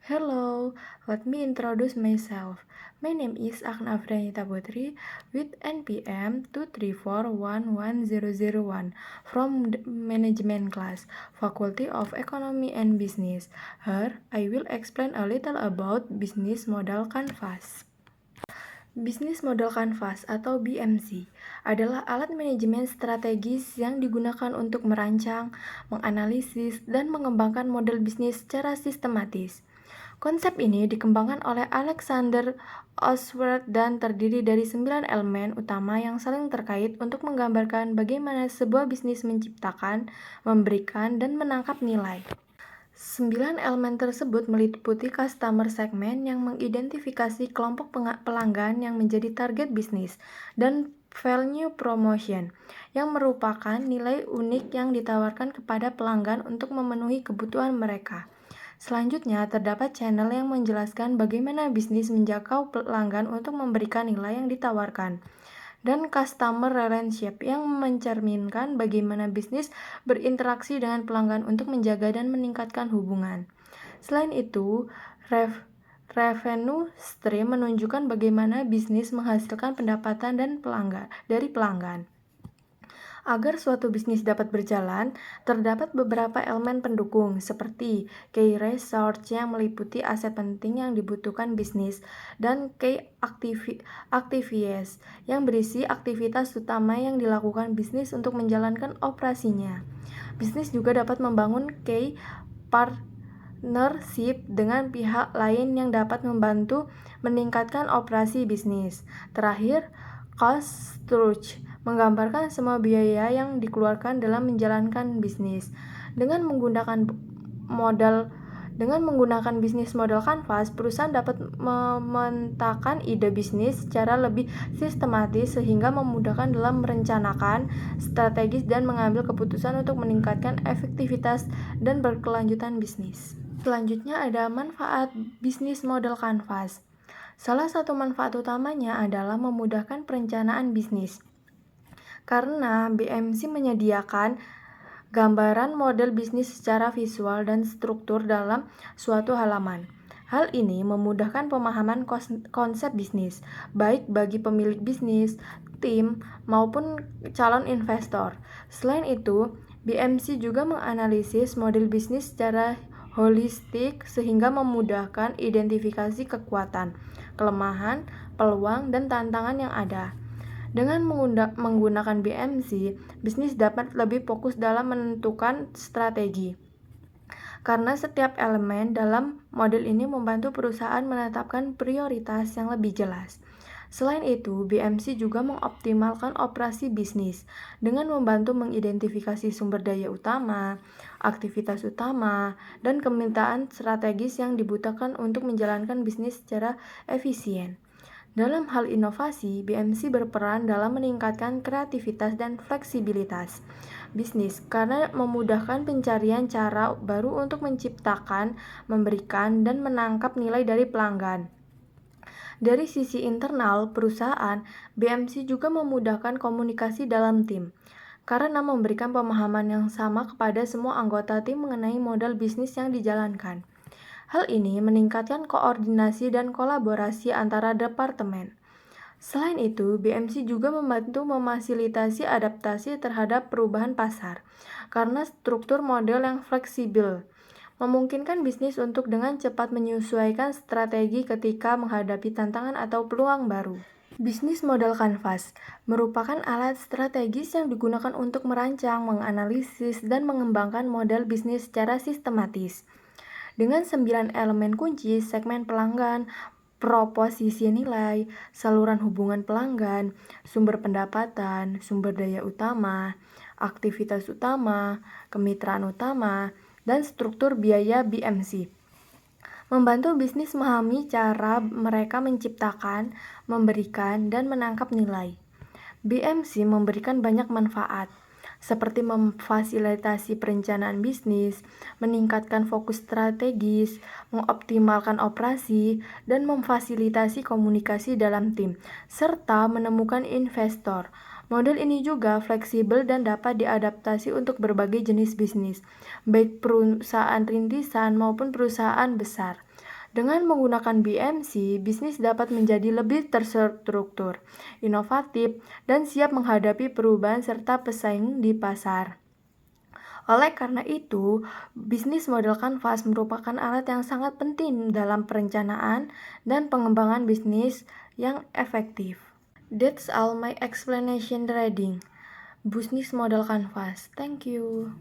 Hello, let me introduce myself. My name is Akna Afranita Putri with NPM 2341101 from the management class, Faculty of Economy and Business. Here, I will explain a little about Business Model Canvas. Business Model Canvas atau BMC adalah alat manajemen strategis yang digunakan untuk merancang, menganalisis, dan mengembangkan model bisnis secara sistematis. Konsep ini dikembangkan oleh Alexander Oswald dan terdiri dari 9 elemen utama yang saling terkait untuk menggambarkan bagaimana sebuah bisnis menciptakan, memberikan, dan menangkap nilai. 9 elemen tersebut meliputi customer segment yang mengidentifikasi kelompok pelanggan yang menjadi target bisnis, dan value promotion yang merupakan nilai unik yang ditawarkan kepada pelanggan untuk memenuhi kebutuhan mereka. Selanjutnya, terdapat channel yang menjelaskan bagaimana bisnis menjangkau pelanggan untuk memberikan nilai yang ditawarkan, dan customer relationship yang mencerminkan bagaimana bisnis berinteraksi dengan pelanggan untuk menjaga dan meningkatkan hubungan. Selain itu, revenue stream menunjukkan bagaimana bisnis menghasilkan pendapatan dari pelanggan. Agar suatu bisnis dapat berjalan, terdapat beberapa elemen pendukung seperti key resource yang meliputi aset penting yang dibutuhkan bisnis, dan key activities yang berisi aktivitas utama yang dilakukan bisnis untuk menjalankan operasinya. Bisnis juga dapat membangun key partnership dengan pihak lain yang dapat membantu meningkatkan operasi bisnis. Terakhir, cost structure menggambarkan semua biaya yang dikeluarkan dalam menjalankan bisnis. Dengan menggunakan bisnis model Canvas, perusahaan dapat memetakan ide bisnis secara lebih sistematis sehingga memudahkan dalam merencanakan strategis dan mengambil keputusan untuk meningkatkan efektivitas dan berkelanjutan bisnis. Selanjutnya ada manfaat bisnis model Canvas. Salah satu manfaat utamanya adalah memudahkan perencanaan bisnis. Karena BMC menyediakan gambaran model bisnis secara visual dan struktur dalam suatu halaman. Hal ini memudahkan pemahaman konsep bisnis, baik bagi pemilik bisnis, tim, maupun calon investor. Selain itu, BMC juga menganalisis model bisnis secara holistik sehingga memudahkan identifikasi kekuatan, kelemahan, peluang, dan tantangan yang ada. Dengan menggunakan BMC, bisnis dapat lebih fokus dalam menentukan strategi. Karena setiap elemen dalam model ini membantu perusahaan menetapkan prioritas yang lebih jelas. Selain itu, BMC juga mengoptimalkan operasi bisnis dengan membantu mengidentifikasi sumber daya utama, aktivitas utama, dan kemitraan strategis yang dibutuhkan untuk menjalankan bisnis secara efisien. Dalam hal inovasi, BMC berperan dalam meningkatkan kreativitas dan fleksibilitas bisnis karena memudahkan pencarian cara baru untuk menciptakan, memberikan, dan menangkap nilai dari pelanggan. Dari sisi internal perusahaan, BMC juga memudahkan komunikasi dalam tim karena memberikan pemahaman yang sama kepada semua anggota tim mengenai model bisnis yang dijalankan. Hal ini meningkatkan koordinasi dan kolaborasi antara departemen. Selain itu, BMC juga membantu memfasilitasi adaptasi terhadap perubahan pasar karena struktur model yang fleksibel, memungkinkan bisnis untuk dengan cepat menyesuaikan strategi ketika menghadapi tantangan atau peluang baru. Bisnis model Canvas merupakan alat strategis yang digunakan untuk merancang, menganalisis, dan mengembangkan model bisnis secara sistematis. Dengan 9 elemen kunci, segmen pelanggan, proposisi nilai, saluran hubungan pelanggan, sumber pendapatan, sumber daya utama, aktivitas utama, kemitraan utama, dan struktur biaya BMC. Membantu bisnis memahami cara mereka menciptakan, memberikan, dan menangkap nilai. BMC memberikan banyak manfaat, seperti memfasilitasi perencanaan bisnis, meningkatkan fokus strategis, mengoptimalkan operasi, dan memfasilitasi komunikasi dalam tim, serta menemukan investor. Model ini juga fleksibel dan dapat diadaptasi untuk berbagai jenis bisnis, baik perusahaan rintisan maupun perusahaan besar. Dengan menggunakan BMC, bisnis dapat menjadi lebih terstruktur, inovatif, dan siap menghadapi perubahan serta pesaing di pasar. Oleh karena itu, bisnis model kanvas merupakan alat yang sangat penting dalam perencanaan dan pengembangan bisnis yang efektif. That's all my explanation reading. Business model kanvas. Thank you.